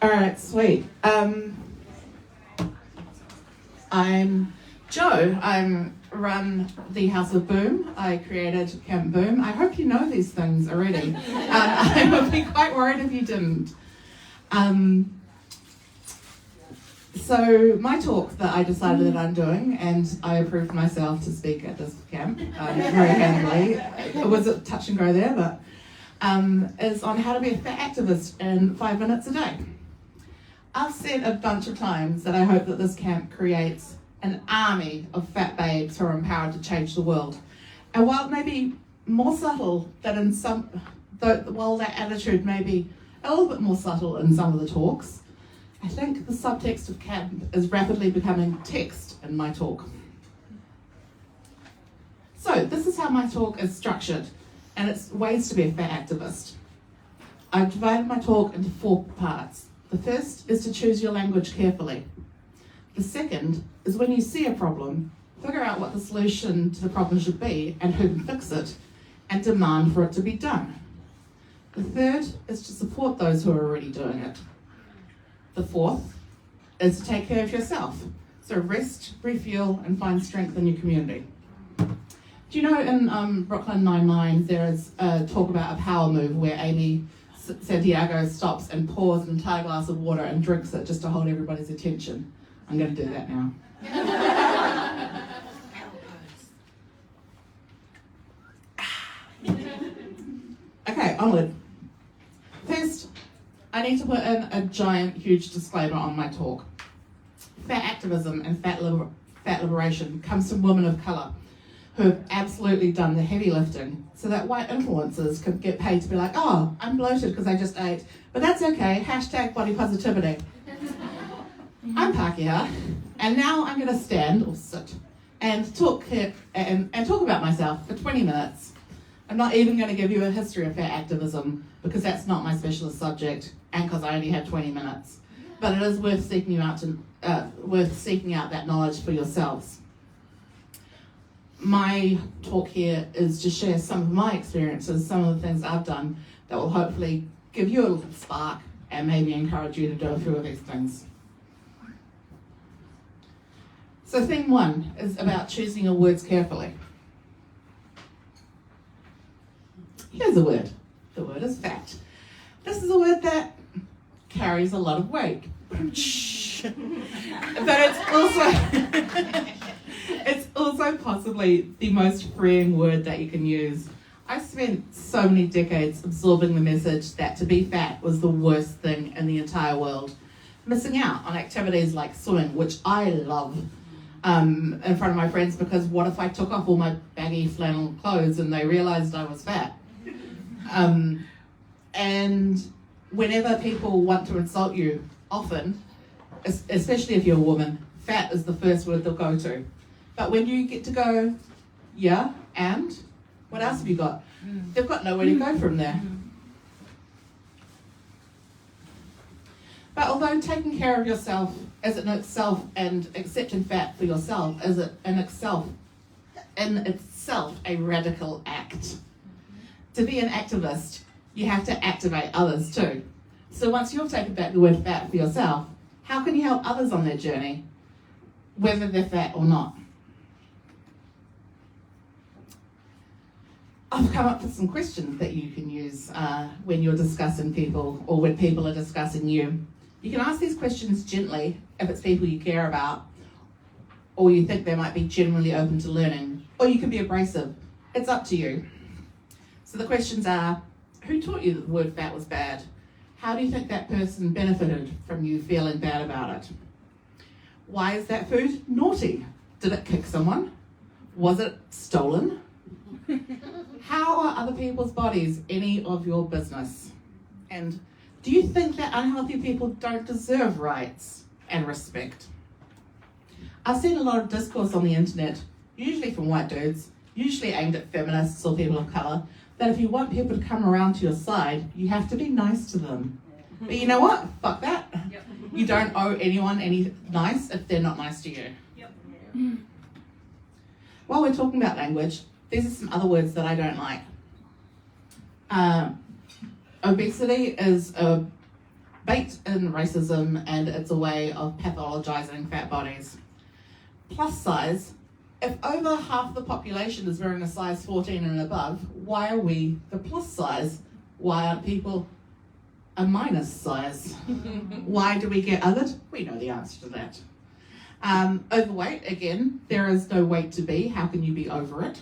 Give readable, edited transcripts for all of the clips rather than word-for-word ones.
All right, sweet. I'm Jo. I run the House of Boom. I created Camp Boom. I hope you know these things already. I would be quite worried if you didn't. So my talk that I decided that I'm doing, and I approved myself to speak at this camp very handily. It was a touch and go there, but is on how to be a fat activist in 5 minutes a day. I've said a bunch of times that I hope that this camp creates an army of fat babes who are empowered to change the world. And while it may be more subtle than in some, while that attitude may be a little bit more subtle in some of the talks, I think the subtext of camp is rapidly becoming text in my talk. So this is how my talk is structured, and it's ways to be a fat activist. I've divided my talk into 4 parts. The first is to choose your language carefully. The second is when you see a problem, figure out what the solution to the problem should be and who can fix it, and demand for it to be done. The third is to support those who are already doing it. The fourth is to take care of yourself. So rest, refuel, and find strength in your community. Do you know in Brooklyn Nine-Nine there is a talk about a power move where Amy Santiago stops and pours an entire glass of water and drinks it just to hold everybody's attention? I'm going to do that now. Okay, onward. First, I need to put in a giant, huge disclaimer on my talk. Fat activism and fat liberation comes from women of colour who have absolutely done the heavy lifting so that white influencers can get paid to be like, oh, I'm bloated because I just ate, but that's okay, hashtag body positivity. I'm Pākehā, and now I'm going to stand or sit and talk about myself for 20 minutes. I'm not even going to give you a history of fat activism because that's not my specialist subject and because I only have 20 minutes. But it is worth seeking out that knowledge for yourselves. My talk here is to share some of my experiences, some of the things I've done that will hopefully give you a little spark and maybe encourage you to do a few of these things. So theme 1 is about choosing your words carefully. Here's a word. The word is fat. This is a word that carries a lot of weight. But it's also possibly the most freeing word that you can use. I spent so many decades absorbing the message that to be fat was the worst thing in the entire world. Missing out on activities like swimming, which I love, in front of my friends because what if I took off all my baggy flannel clothes and they realised I was fat? And whenever people want to insult you, often, especially if you're a woman, fat is the first word they'll go to. But when you get to go, yeah, and what else have you got? They've got nowhere to go from there. But although taking care of yourself is in itself and accepting fat for yourself is in itself a radical act. To be an activist, you have to activate others too. So once you've taken back the word fat for yourself, how can you help others on their journey, whether they're fat or not? I've come up with some questions that you can use when you're discussing people or when people are discussing you. You can ask these questions gently if it's people you care about or you think they might be genuinely open to learning, or you can be abrasive. It's up to you. So the questions are, who taught you that the word fat was bad? How do you think that person benefited from you feeling bad about it? Why is that food naughty? Did it kick someone? Was it stolen? How are other people's bodies any of your business? And do you think that unhealthy people don't deserve rights and respect? I've seen a lot of discourse on the internet, usually from white dudes, usually aimed at feminists or people of colour, that if you want people to come around to your side, you have to be nice to them. But you know what? Fuck that. Yep. You don't owe anyone any nice if they're not nice to you. Yep. While we're talking about language, these are some other words that I don't like. Obesity is a baked in racism, and it's a way of pathologizing fat bodies. Plus size, if over half the population is wearing a size 14 and above, why are we the plus size? Why aren't people a minus size? Why do we get othered? We know the answer to that. Overweight, again, there is no weight to be. How can you be over it?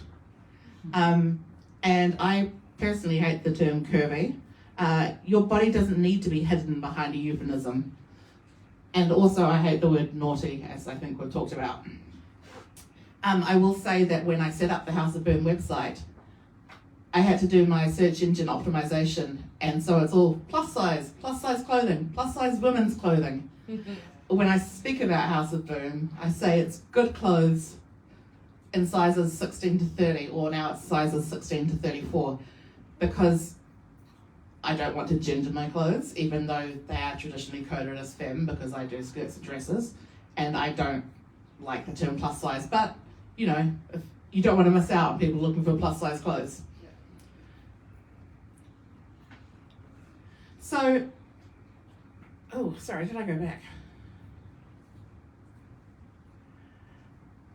And I personally hate the term curvy. Your body doesn't need to be hidden behind a euphemism. And also I hate the word naughty, as I think we've talked about. I will say that when I set up the House of Boom website, I had to do my search engine optimization, and so it's all plus size clothing, plus size women's clothing. When I speak about House of Boom, I say it's good clothes in sizes 16 to 30, or now it's sizes 16 to 34, because I don't want to gender my clothes, even though they are traditionally coded as femme, because I do skirts and dresses, and I don't like the term plus size, but you know, if you don't want to miss out on people looking for plus size clothes. So, oh, sorry, did I go back?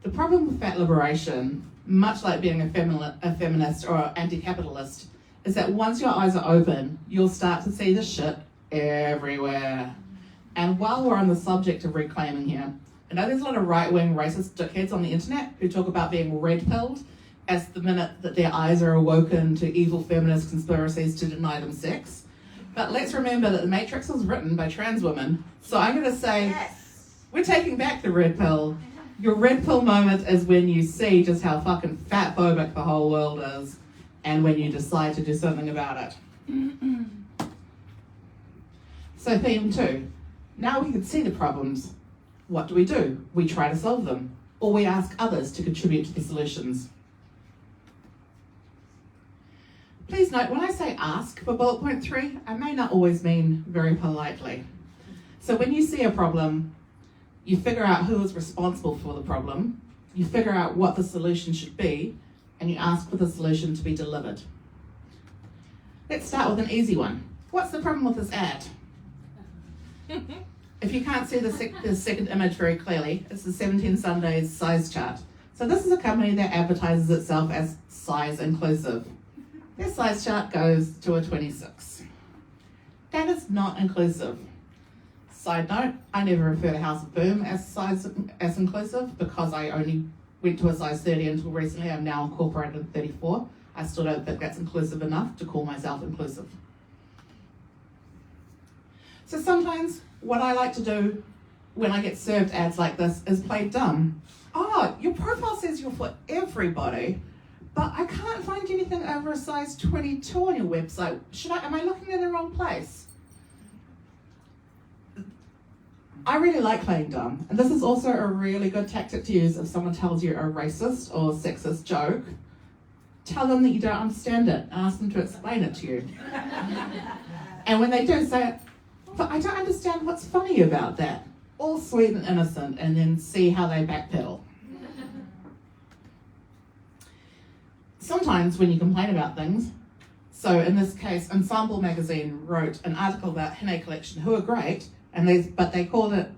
The problem with fat liberation, much like being a feminist or anti-capitalist, is that once your eyes are open, you'll start to see the shit everywhere. And while we're on the subject of reclaiming here, I know there's a lot of right-wing racist dickheads on the internet who talk about being red-pilled as the minute that their eyes are awoken to evil feminist conspiracies to deny them sex. But let's remember that The Matrix was written by trans women, so I'm going to say, yes, we're taking back the red pill. Your red pill moment is when you see just how fucking fat-phobic the whole world is, and when you decide to do something about it. So theme 2. Now we can see the problems. What do? We try to solve them, or we ask others to contribute to the solutions. Please note, when I say ask for bullet point 3, I may not always mean very politely. So when you see a problem, you figure out who is responsible for the problem, you figure out what the solution should be, and you ask for the solution to be delivered. Let's start with an easy one. What's the problem with this ad? If you can't see the second image very clearly, it's the 17 Sundays size chart. So this is a company that advertises itself as size inclusive. Their size chart goes to a 26. That is not inclusive. Side note, I never refer to House of Boom as inclusive, because I only went to a size 30 until recently. I'm now incorporated at 34. I still don't think that's inclusive enough to call myself inclusive. So sometimes what I like to do when I get served ads like this is play dumb. Oh, your profile says you're for everybody, but I can't find anything over a size 22 on your website. Am I looking in the wrong place? I really like playing dumb, and this is also a really good tactic to use if someone tells you a racist or sexist joke. Tell them that you don't understand it and ask them to explain it to you. And when they do, say, but I don't understand what's funny about that. All sweet and innocent, and then see how they backpedal. Sometimes when you complain about things, so in this case, Ensemble magazine wrote an article about Hine Collection, who are great, but they called it,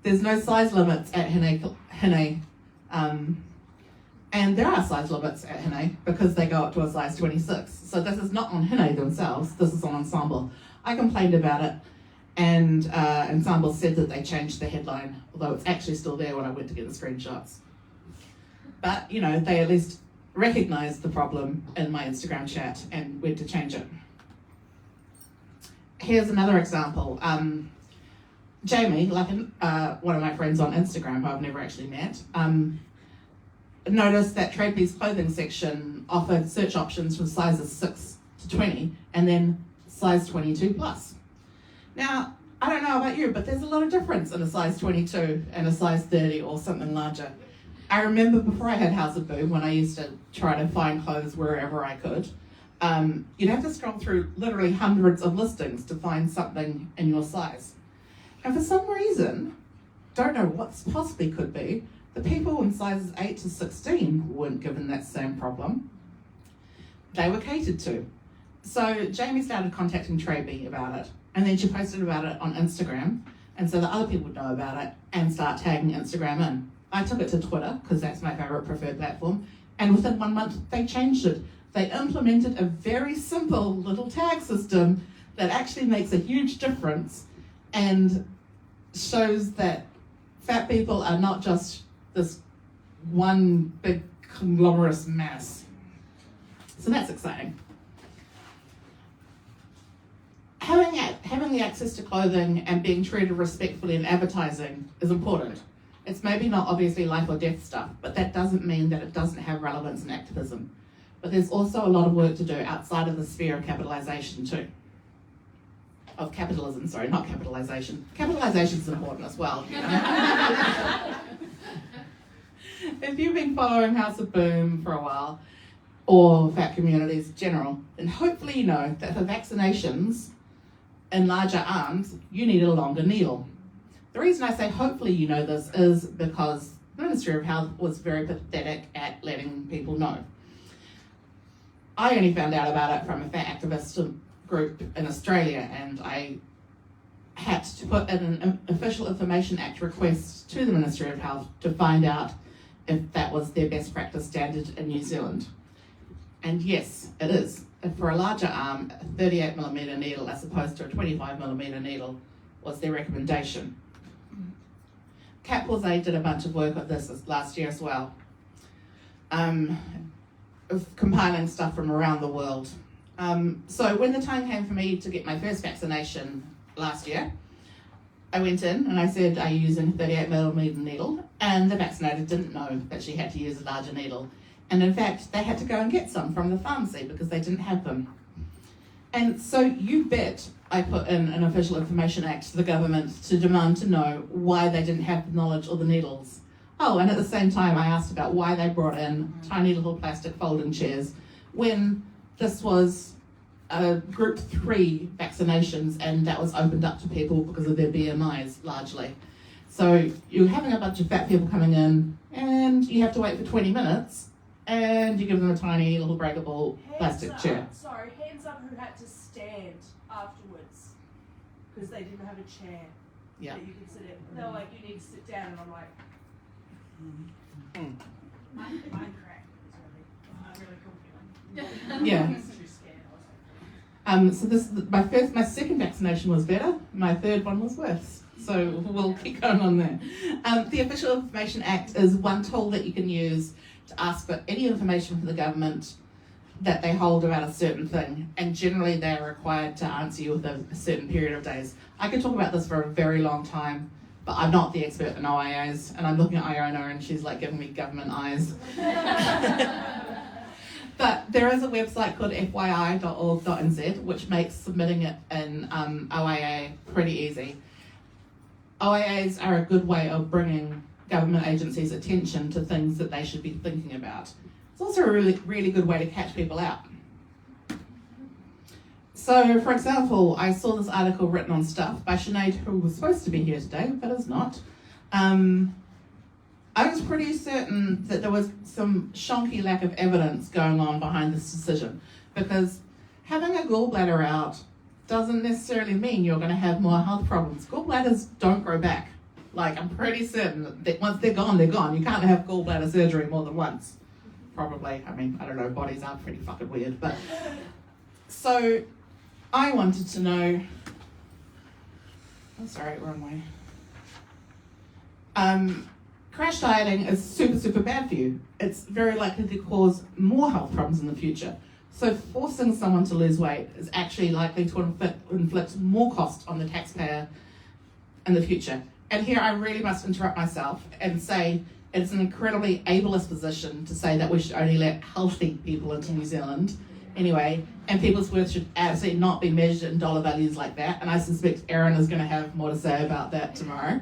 there's no size limits at Hine. And there are size limits at Hine because they go up to a size 26. So this is not on Hine themselves, this is on Ensemble. I complained about it, and Ensemble said that they changed the headline, although it's actually still there when I went to get the screenshots. But, you know, they at least recognized the problem in my Instagram chat and went to change it. Here's another example. Jamie, like one of my friends on Instagram who I've never actually met, noticed that Tradebe's clothing section offered search options from sizes 6 to 20 and then size 22 plus. Now, I don't know about you, but there's a lot of difference in a size 22 and a size 30 or something larger. I remember before I had House of Boom, when I used to try to find clothes wherever I could, you'd have to scroll through literally hundreds of listings to find something in your size. And for some reason, don't know what possibly could be, the people in sizes 8 to 16 weren't given that same problem. They were catered to. So Jamie started contacting Tradebe about it, And then she posted about it on Instagram, and so that other people would know about it and start tagging Instagram in. I took it to Twitter, because that's my favorite preferred platform, and within 1 month, they changed it. They implemented a very simple little tag system that actually makes a huge difference and shows that fat people are not just this one big conglomerate mass. So that's exciting. Having the access to clothing and being treated respectfully in advertising is important. It's maybe not obviously life or death stuff, but that doesn't mean that it doesn't have relevance in activism. But there's also a lot of work to do outside of the sphere of capitalisation too. Of capitalism, sorry, not capitalisation. Capitalisation is important as well. You know? If you've been following House of Boom for a while, or fat communities in general, then hopefully you know that for vaccinations in larger arms, you need a longer needle. The reason I say hopefully you know this is because the Ministry of Health was very pathetic at letting people know. I only found out about it from a fat activist group in Australia, and I had to put in an Official Information Act request to the Ministry of Health to find out if that was their best practice standard in New Zealand. And yes, it is. For a larger arm, a 38mm needle as opposed to a 25mm needle was their recommendation. Cat Aid did a bunch of work on this last year as well, of compiling stuff from around the world. So when the time came for me to get my first vaccination last year, I went in and I said, are you using a 38mm needle? And the vaccinator didn't know that she had to use a larger needle. And in fact, they had to go and get some from the pharmacy because they didn't have them. And so you bet I put in an Official Information Act to the government to demand to know why they didn't have the knowledge or the needles. Oh, and at the same time, I asked about why they brought in tiny little plastic folding chairs when this was group 3 vaccinations, and that was opened up to people because of their BMIs largely. So you're having a bunch of fat people coming in, and you have to wait for 20 minutes, and you give them a tiny little breakable plastic chair. Sorry, hands up who had to stand afterwards because they didn't have a chair that you could sit in. They were like, you need to sit down, and I'm like, Mine cracked. It was really cool feeling. Yeah. I was too scared. So my second vaccination was better. My third one was worse. So we'll keep going on there. The Official Information Act is one tool that you can use to ask for any information from the government that they hold about a certain thing, and generally they're required to answer you within a certain period of days. I could talk about this for a very long time, but I'm not the expert in OIAs, and I'm looking at Iona and she's like giving me government eyes. But there is a website called fyi.org.nz which makes submitting it in OIA pretty easy. OIAs are a good way of bringing government agencies' attention to things that they should be thinking about. It's also a really, really good way to catch people out. So, for example, I saw this article written on Stuff by Sinead, who was supposed to be here today, but is not. I was pretty certain that there was some shonky lack of evidence going on behind this decision, because having a gallbladder out doesn't necessarily mean you're going to have more health problems. Gallbladders don't grow back. Like, I'm pretty certain that once they're gone, they're gone. You can't have gallbladder surgery more than once. Probably. I mean, I don't know, bodies are pretty fucking weird. But so I wanted to know, wrong way. Crash dieting is super, super bad for you. It's very likely to cause more health problems in the future. So forcing someone to lose weight is actually likely to inflict more cost on the taxpayer in the future. And here I really must interrupt myself and say it's an incredibly ableist position to say that we should only let healthy people into New Zealand anyway, and people's worth should absolutely not be measured in dollar values like that. And I suspect Erin is going to have more to say about that tomorrow.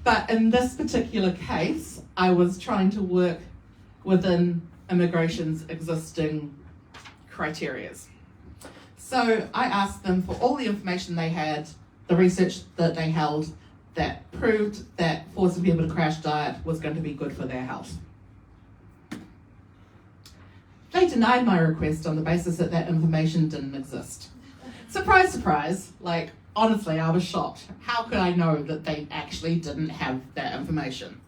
But in this particular case, I was trying to work within immigration's existing criteria. So I asked them for all the information they had, the research that they held that proved that forcing people to crash diet was going to be good for their health. They denied my request on the basis that that information didn't exist. Surprise, surprise, like, honestly, I was shocked. How could I know that they actually didn't have that information?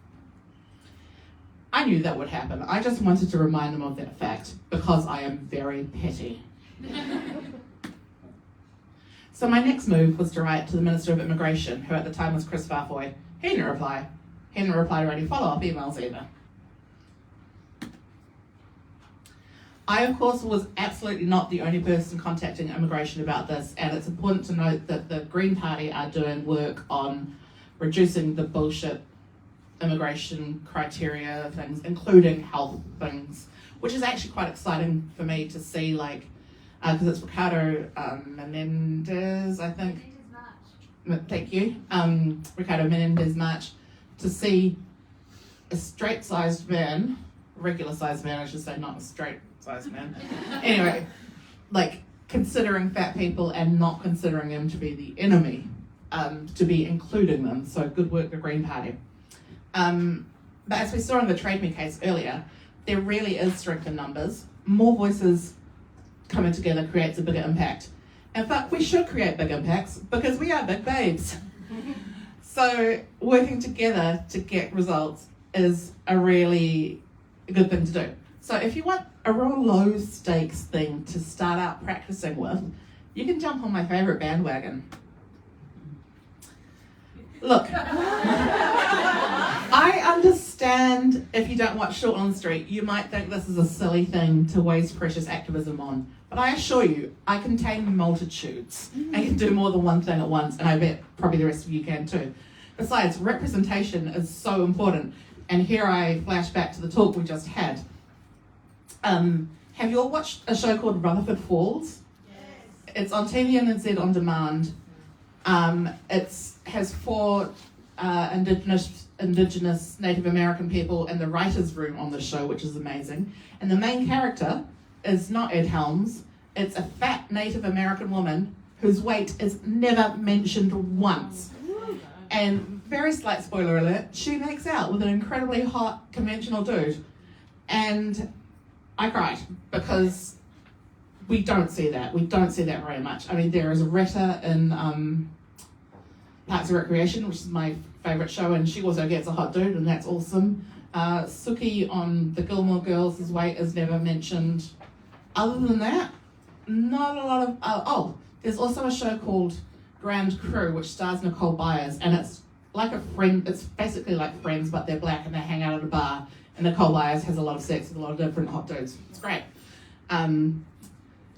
I knew that would happen. I just wanted to remind them of that fact because I am very petty. So my next move was to write to the Minister of Immigration, who at the time was Chris Farfoy. He didn't reply. He didn't reply to any follow-up emails either. I, of course, was absolutely not the only person contacting immigration about this, and it's important to note that the Green Party are doing work on reducing the bullshit immigration criteria things, including health things, which is actually quite exciting for me to see, like, because it's Ricardo Menendez, I think. Thank you. Ricardo Menendez March, to see a straight-sized man, regular-sized man, I should say, not a straight-sized man. Anyway, like, considering fat people and not considering them to be the enemy, to be including them. So good work, the Green Party. But as we saw in the Trade Me case earlier, there really is strength in numbers. More voices coming together creates a bigger impact. In fact, we should create big impacts because we are big babes. So working together to get results is a really good thing to do. So if you want a real low stakes thing to start out practicing with, you can jump on my favourite bandwagon. Look, I understand if you don't watch Short on the Street, you might think this is a silly thing to waste precious activism on. But I assure you, I contain multitudes and can do more than one thing at once, and I bet probably the rest of you can too. Besides, representation is so important. And here I flash back to the talk we just had. Have you all watched a show called Rutherford Falls? Yes. It's on TVNZ On Demand. It has 4 Indigenous Native American people in the writer's room on the show, which is amazing. And the main character is not Ed Helms. It's a fat Native American woman whose weight is never mentioned once. And very slight spoiler alert, she makes out with an incredibly hot conventional dude. And I cried because we don't see that. We don't see that very much. I mean, there is a Retta in Parks and Recreation, which is my favourite show, and she also gets a hot dude, and that's awesome. Suki on the Gilmore Girls' weight is never mentioned. Other than that, not a lot of... there's also a show called Grand Crew, which stars Nicole Byers, and it's like a friend. It's basically like Friends, but they're black and they hang out at a bar, and Nicole Byers has a lot of sex with a lot of different hot dudes. It's great.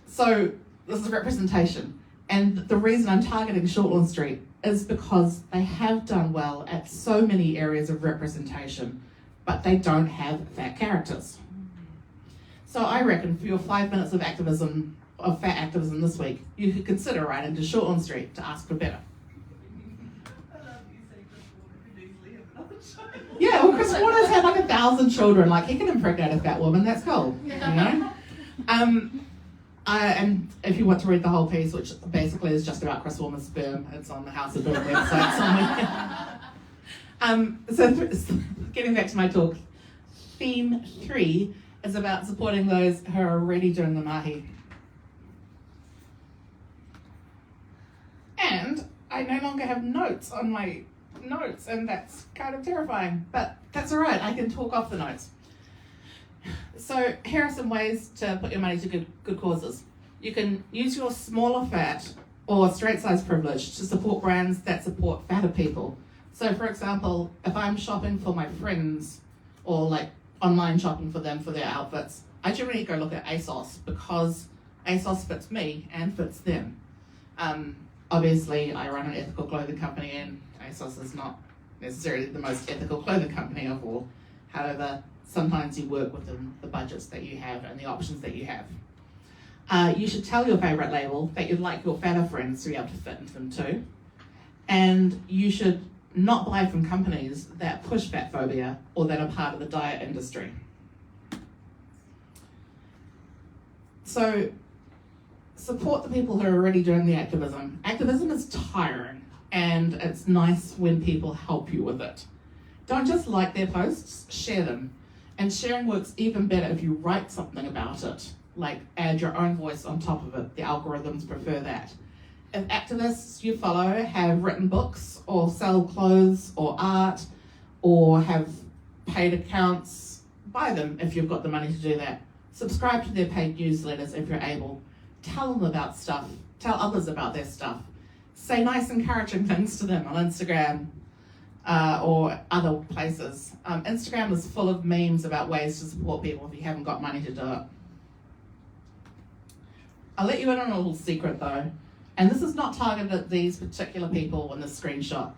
So this is representation, and the reason I'm targeting Shortlawn Street is because they have done well at so many areas of representation, but they don't have fat characters. So I reckon for your 5 minutes of activism, of fat activism this week, you could consider writing to Shortlawn Street to ask for better. I love you saying Chris Water could easily have another show. Yeah, well, Chris Waters had like 1,000 children. Like, he can impregnate a fat woman. That's cool, you know? And if you want to read the whole piece, which basically is just about Chris Water's sperm, it's on the House of Boom website somewhere. Getting back to my talk, theme 3 is about supporting those who are already doing the mahi. And I no longer have notes on my notes, and that's kind of terrifying, but that's all right. I can talk off the notes. So here are some ways to put your money to good causes. You can use your smaller fat or straight size privilege to support brands that support fatter people. So for example, if I'm shopping for my friends or like online shopping for them for their outfits, I generally go look at ASOS because ASOS fits me and fits them. Obviously, I run an ethical clothing company and ASOS is not necessarily the most ethical clothing company of all. However, sometimes you work within the budgets that you have and the options that you have. You should tell your favourite label that you'd like your fatter friends to be able to fit into them too. And you should not buy from companies that push fat phobia or that are part of the diet industry. So, support the people who are already doing the activism. Activism is tiring, and it's nice when people help you with it. Don't just like their posts, share them. And sharing works even better if you write something about it, like add your own voice on top of it. The algorithms prefer that. If activists you follow have written books or sell clothes or art or have paid accounts, buy them if you've got the money to do that. Subscribe to their paid newsletters if you're able. Tell them about stuff. Tell others about their stuff. Say nice, encouraging things to them on Instagram or other places. Instagram is full of memes about ways to support people if you haven't got money to do it. I'll let you in on a little secret though, and this is not targeted at these particular people in this screenshot.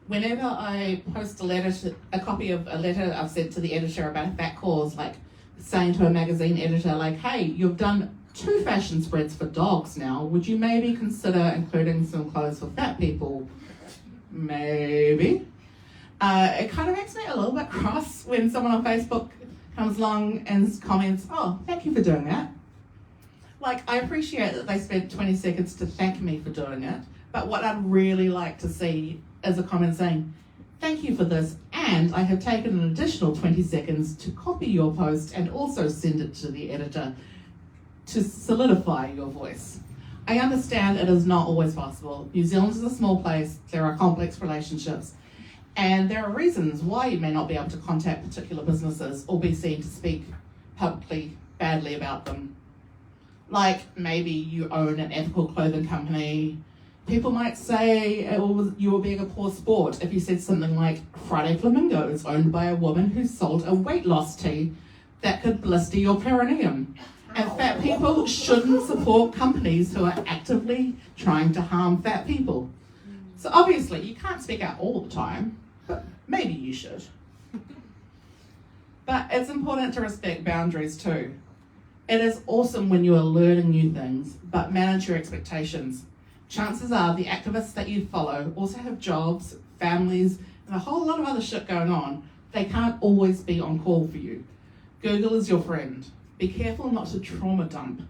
Whenever I post a copy of a letter I've sent to the editor about a fat cause, like saying to a magazine editor, like, hey, you've done 2 fashion spreads for dogs now, would you maybe consider including some clothes for fat people? Maybe. It kind of makes me a little bit cross when someone on Facebook comes along and comments, oh, thank you for doing that. Like, I appreciate that they spent 20 seconds to thank me for doing it, but what I'd really like to see is a comment saying, thank you for this, and I have taken an additional 20 seconds to copy your post and also send it to the editor to solidify your voice. I understand it is not always possible. New Zealand is a small place, there are complex relationships, and there are reasons why you may not be able to contact particular businesses or be seen to speak publicly badly about them. Like, maybe you own an ethical clothing company. People might say you were being a poor sport if you said something like, Friday Flamingo is owned by a woman who sold a weight loss tea that could blister your perineum. And fat people shouldn't support companies who are actively trying to harm fat people. So obviously, you can't speak out all the time, but maybe you should. But it's important to respect boundaries too. It is awesome when you are learning new things, but manage your expectations. Chances are the activists that you follow also have jobs, families, and a whole lot of other shit going on. They can't always be on call for you. Google is your friend. Be careful not to trauma dump.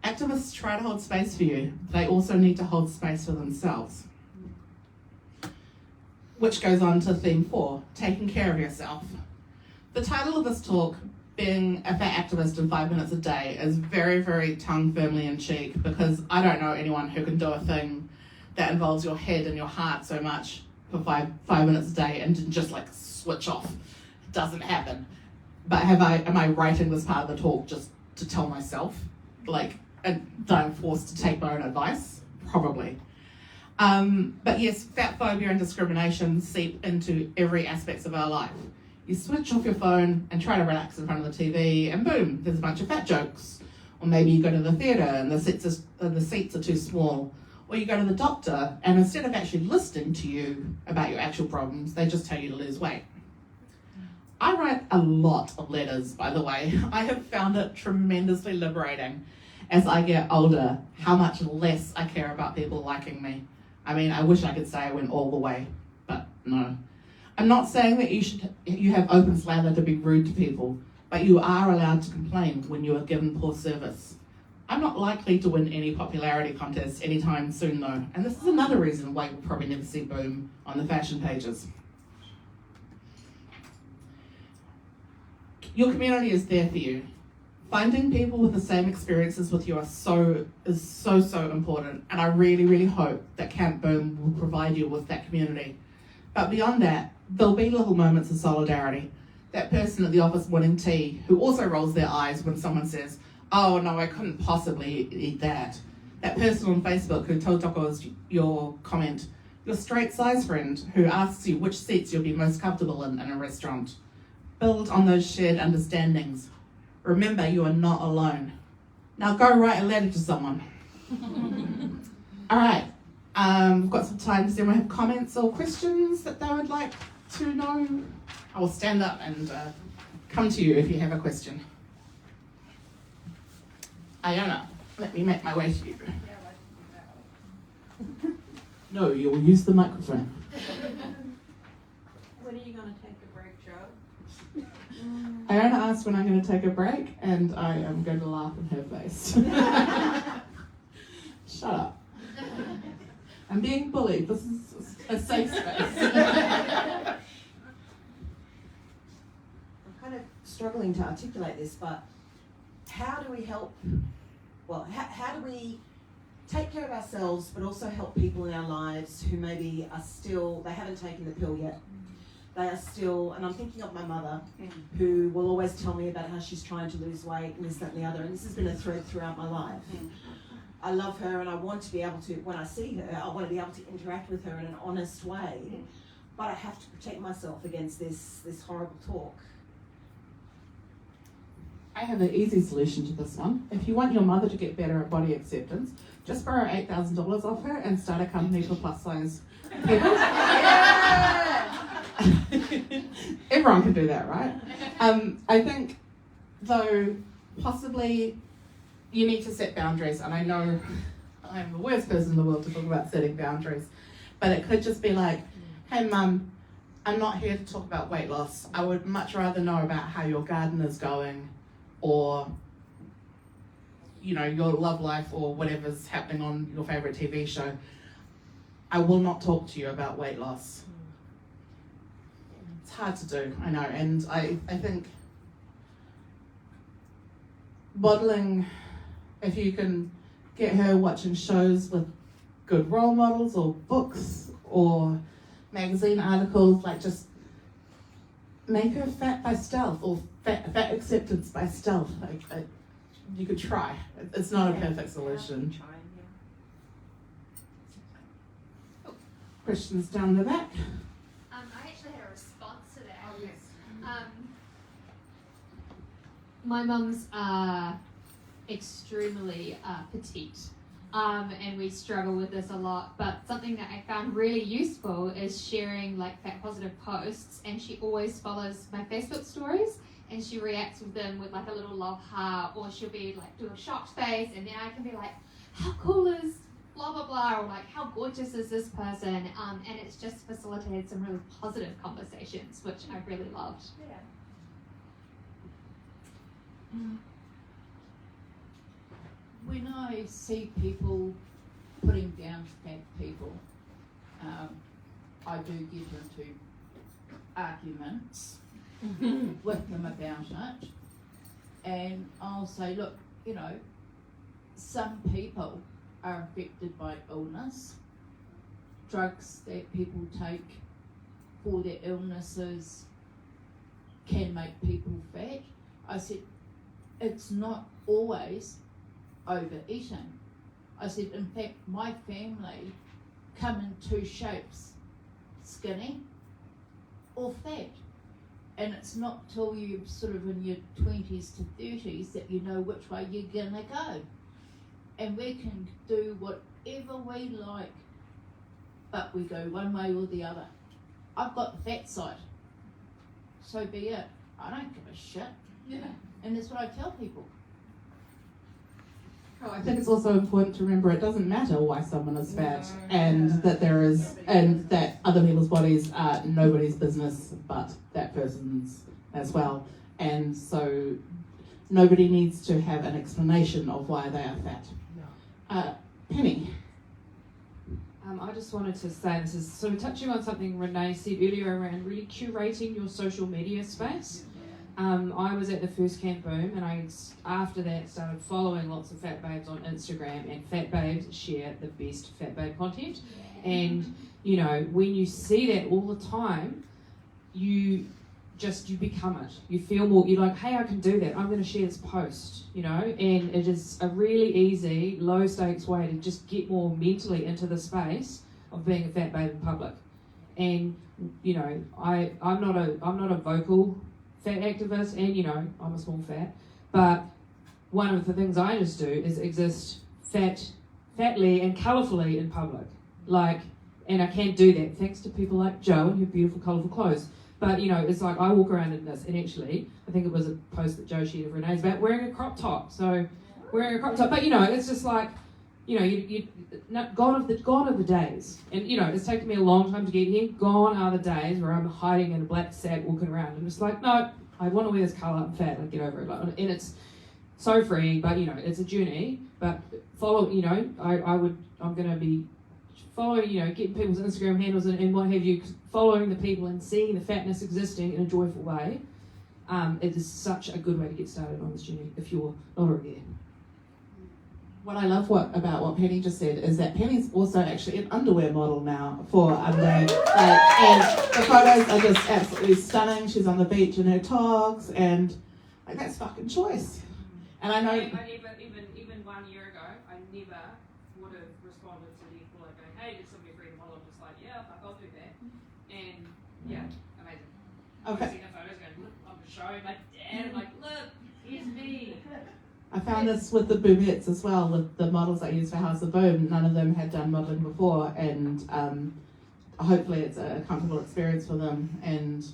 Activists try to hold space for you. They also need to hold space for themselves. Which goes on to theme 4, taking care of yourself. The title of this talk, being a fat activist in 5 minutes a day, is very, very tongue firmly in cheek because I don't know anyone who can do a thing that involves your head and your heart so much for five minutes a day and just like switch off. It doesn't happen. But am I writing this part of the talk just to tell myself, like, that I'm forced to take my own advice? Probably. But yes, fat phobia and discrimination seep into every aspect of our life. You switch off your phone and try to relax in front of the TV, and boom, there's a bunch of fat jokes. Or maybe you go to the theatre and the seats are too small. Or you go to the doctor and instead of actually listening to you about your actual problems, they just tell you to lose weight. I write a lot of letters, by the way. I have found it tremendously liberating as I get older, how much less I care about people liking me. I mean, I wish I could say I went all the way, but no. I'm not saying that you have open slather to be rude to people, but you are allowed to complain when you are given poor service. I'm not likely to win any popularity contests anytime soon though, and this is another reason why you'll probably never see Boom on the fashion pages. Your community is there for you. Finding people with the same experiences with you is so important, and I really, really hope that Camp Boom will provide you with that community. But beyond that, there'll be little moments of solidarity. That person at the office wanting tea who also rolls their eyes when someone says, oh no, I couldn't possibly eat that. That person on Facebook who tautokos your comment. Your straight size friend who asks you which seats you'll be most comfortable in a restaurant. Build on those shared understandings. Remember, you are not alone. Now go write a letter to someone. All right, we've got some time. Does anyone have comments or questions that they would like to know? I will stand up and come to you if you have a question. Iona, let me make my way to you. No, you'll use the microphone. When are you going to take a break, Joe? Iona asked when I'm going to take a break, and I am going to laugh in her face. Shut up. I'm being bullied. This is a safe space. I'm kind of struggling to articulate this, but how do we help, well, how do we take care of ourselves but also help people in our lives who maybe are still, they haven't taken the pill yet. They are still, and I'm thinking of my mother, who will always tell me about how she's trying to lose weight and this, that and the other, and this has been a thread throughout my life. I love her and I want to be able to, when I see her, I want to be able to interact with her in an honest way, but I have to protect myself against this horrible talk. I have an easy solution to this one. If you want your mother to get better at body acceptance, just borrow $8,000 off her and start a company for plus size people. Everyone can do that, right? I think, though, possibly you need to set boundaries, and I know I'm the worst person in the world to talk about setting boundaries, but it could just be like, hey mum, I'm not here to talk about weight loss. I would much rather know about how your garden is going, or your love life, or whatever's happening on your favourite TV show. I will not talk to you about weight loss. It's hard to do, I know, and I think modelling, if you can get her watching shows with good role models or books or magazine articles, like just make her fat by stealth, or fat acceptance by stealth. You could try. It's not a perfect solution. Questions down the back? I actually had a response to that. Oh, yes. My mum's extremely petite, and we struggle with this a lot, but something that I found really useful is sharing like fat positive posts, and she always follows my Facebook stories and she reacts with them with like a little love heart, or she'll be like do a shocked face, and then I can be like, how cool is blah blah blah, or like how gorgeous is this person, and it's just facilitated some really positive conversations, which I really loved. When I see people putting down fat people, I do get into arguments with them about it, and I'll say, look, some people are affected by illness. Drugs that people take for their illnesses can make people fat. I said, it's not always overeating. I said, in fact, my family come in two shapes, skinny or fat. And it's not till you're sort of in your 20s to 30s that you know which way you're gonna go. And we can do whatever we like, but we go one way or the other. I've got the fat side, so be it. I don't give a shit. Yeah. And that's what I tell people. Oh, I think it's also important to remember it doesn't matter why someone is fat, and that other people's bodies are nobody's business but that person's as well. And so nobody needs to have an explanation of why they are fat. Penny. I just wanted to say, this is sort of touching on something Renee said earlier around really curating your social media space. I was at the first camp boom, and I, after that, started following lots of fat babes on Instagram, and fat babes share the best fat babe content. And, when you see that all the time, you become it. You feel more, you're like, hey, I can do that. I'm going to share this post, and it is a really easy, low stakes way to just get more mentally into the space of being a fat babe in public. And, I'm not a vocal fat activist, and I'm a small fat, but one of the things I just do is exist fatly and colourfully in public, and I can't do that thanks to people like Jo and her beautiful colourful clothes. But it's like I walk around in this, and actually I think it was a post that Jo shared of Renee's about wearing a crop top. So wearing a crop top, but it's just like gone are the days, and it's taken me a long time to get here. Gone are the days where I'm hiding in a black sack walking around. I'm just like, no, I want to wear this colour. I'm fat. Like, get over it. And it's so freeing, but it's a journey. But follow. I'm going to be following. Getting people's Instagram handles and what have you. Following the people and seeing the fatness existing in a joyful way, it is such a good way to get started on this journey if you're not already there. What I love about what Penny just said is that Penny's also actually an underwear model now for Unday. And the photos are just absolutely stunning. She's on the beach in her togs, and like, that's fucking choice. And I know. I never, even 1 year ago, I never would have responded to the call going, hey, did somebody free the model? I'm just like, yeah, I'll do that. And yeah, amazing. Okay. I see the photos going, look, I'm showing my dad, I'm like, look, here's me. I found this with the Boomettes as well, with the models I used for House of Boom. None of them had done modelling before, and hopefully it's a comfortable experience for them, and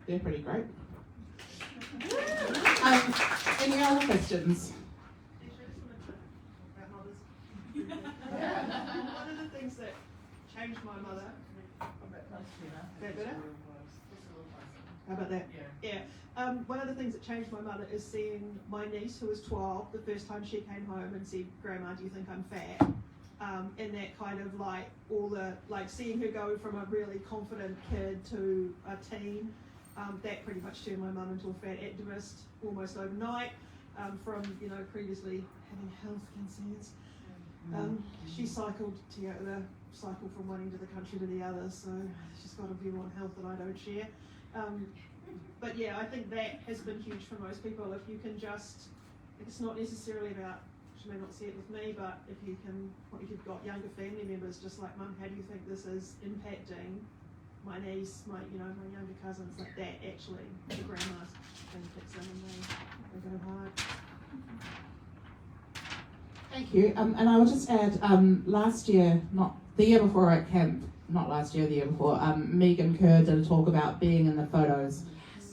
they're pretty great. Any other questions? One of the things that changed my mother. That better? How about that? Yeah. One of the things that changed my mother is seeing my niece, who was 12, the first time she came home and said, "Grandma, do you think I'm fat?" And that kind of like seeing her go from a really confident kid to a teen, that pretty much turned my mum into a fat activist almost overnight. From previously having health concerns, she cycled to go to the cycle from one end of the country to the other, so she's got a view on health that I don't share. But yeah, I think that has been huge for most people. If you can just, it's not necessarily about, she may not see it with me, but if you've got younger family members, just like, Mum, how do you think this is impacting my niece, my younger cousins, like that actually, the grandmas benefits them and they go hard. Thank you. And I will just add, last year, not the year before at camp, not last year, the year before, Megan Kerr did a talk about being in the photos.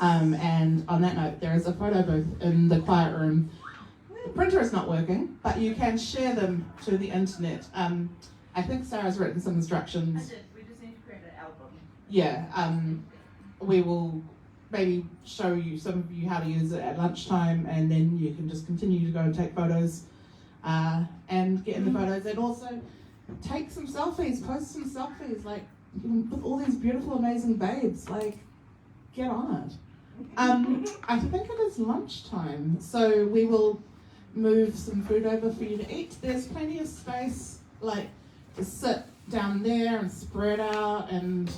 And on that note, there is a photo booth in the quiet room. The printer is not working, but you can share them to the internet. I think Sarah's written some instructions. I did. We just need to create an album. Yeah, we will maybe show you, some of you, how to use it at lunchtime, and then you can just continue to go and take photos and get in the photos, and also take some selfies, post some selfies, like with all these beautiful, amazing babes, like get on it. I think it is lunchtime, so we will move some food over for you to eat. There's plenty of space, like to sit down there and spread out, and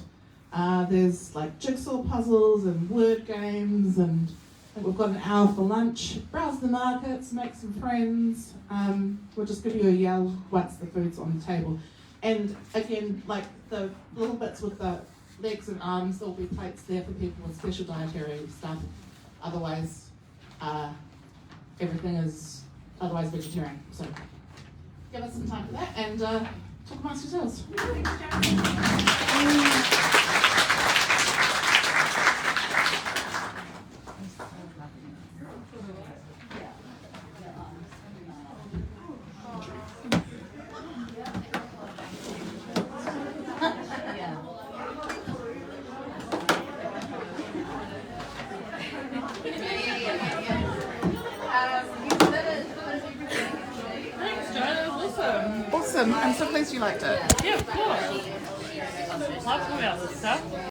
there's like jigsaw puzzles and word games, and I think we've got an hour for lunch. Browse the markets, make some friends. We'll just give you a yell once the food's on the table. And again, like the little bits with the legs and arms, there'll be plates there for people with special dietary stuff. Otherwise, everything is otherwise vegetarian. So give us some time for that, and talk amongst yourselves. Awesome. I'm so pleased you liked it. Yeah, of course. Love talking about this stuff.